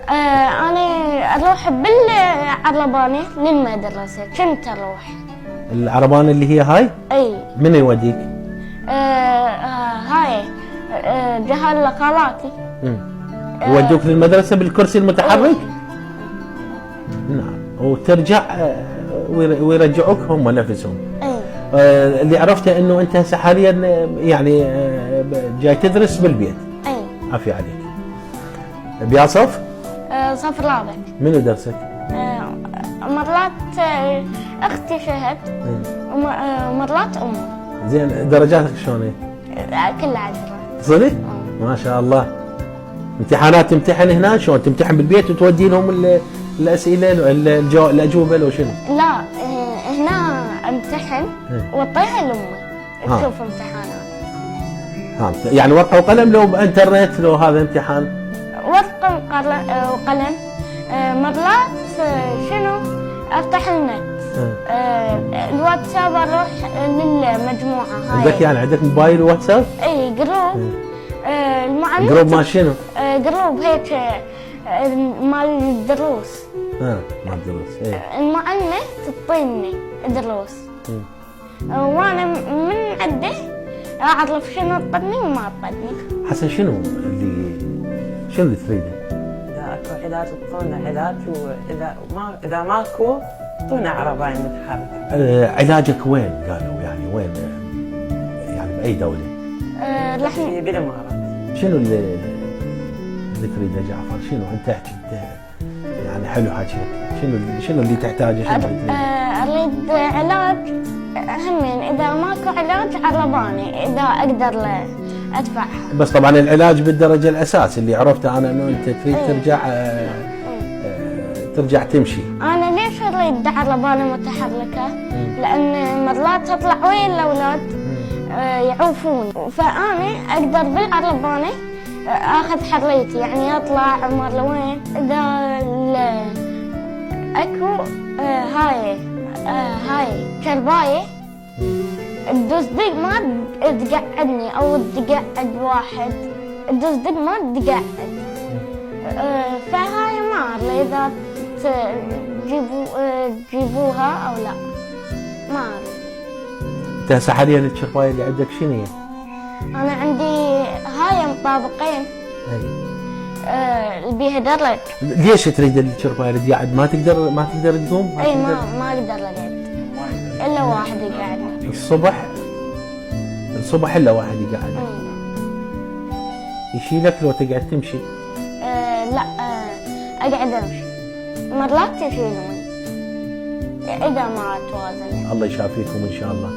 انا اروح بالعربانه للمدرسه، كنت اروح. العربانه اللي هي هاي؟ اي. من يوديك؟ هاي جهال خالاتي. يودوك للمدرسه بالكرسي المتحرك؟ نعم. وترجع ويرجعوك هم نفسهم. اي. اللي عرفته انه انت هسه حاليا يعني جاي تدرس بالبيت. اي. عافية عليك. بيا صف؟ صف رابع. منو درسك؟ مرات اختي شهد ومرات امي. زين درجاتك شلون هي؟ كلها عشرة. صدق؟ ما شاء الله. امتحانات تمتحن هنا شلون؟ تمتحن بالبيت وتودي لهم الاسئله الاجوبه لو شنو؟ لا هنا امتحن واعطيها لامي تشوف امتحانات. يعني ورقه وقلم لو بانترنت لو هذا امتحان؟ ورقه وقلم. مرات شنو افتح النت. الواتساب اروح للمجموعه هاي. عندك يعني عندك موبايل وواتساب؟ اي جروب. المعلم جروب مال شنو؟ جروب هيك مال الدروس. مال الدروس. المعلمه تعطيني دروس. وانا من عنده اعرف شنو تطني وما تطني. حسن شنو اللي تريده؟ اذا اكو علاج تعطونا علاج، واذا ماكو تعطونا عربايه متحركه. علاجك وين قالوا يعني وين؟ يعني باي دوله؟ لحن بالامارات. شنو اللي تريده جعفر؟ شنو انت احكي يعني حلو حكيك. شنو اللي تحتاجه؟ شنو اللي تريده؟ اريد علاج همين، اذا ماكو علاج عرباني اذا اقدر ادفعها. بس طبعا العلاج بالدرجه الاساس اللي عرفته انا انه انت تريد ترجع تمشي. انا ليش اريد عربانه متحركه؟ لان مرات تطلع ويا الاولاد يعوفون، فانا اقدر بالعربانه اخذ حريتي، يعني اطلع عمر لوين. اذا اكو هاي كربايه تدوس دق ما تقعدني، او تقعد واحد تدوس دق ما تقعد. فهاي ما ادري اذا تجيبوها او لا، ما ادري. انت هسه حاليا الشربايه اللي عندك شنو هي؟ انا عندي هاي مطابقين. بيها درج. ليش تريد الشربايه اللي قاعد ما تقدر تقوم؟ اي ما اقدر اقعد الا واحد يقعد. الصبح الا واحد يقعد. يشيلك لو تقعد تمشي؟ لا اقعد امشي. مرات يشيلوني اذا ما توازن. الله يشافيكم ان شاء الله.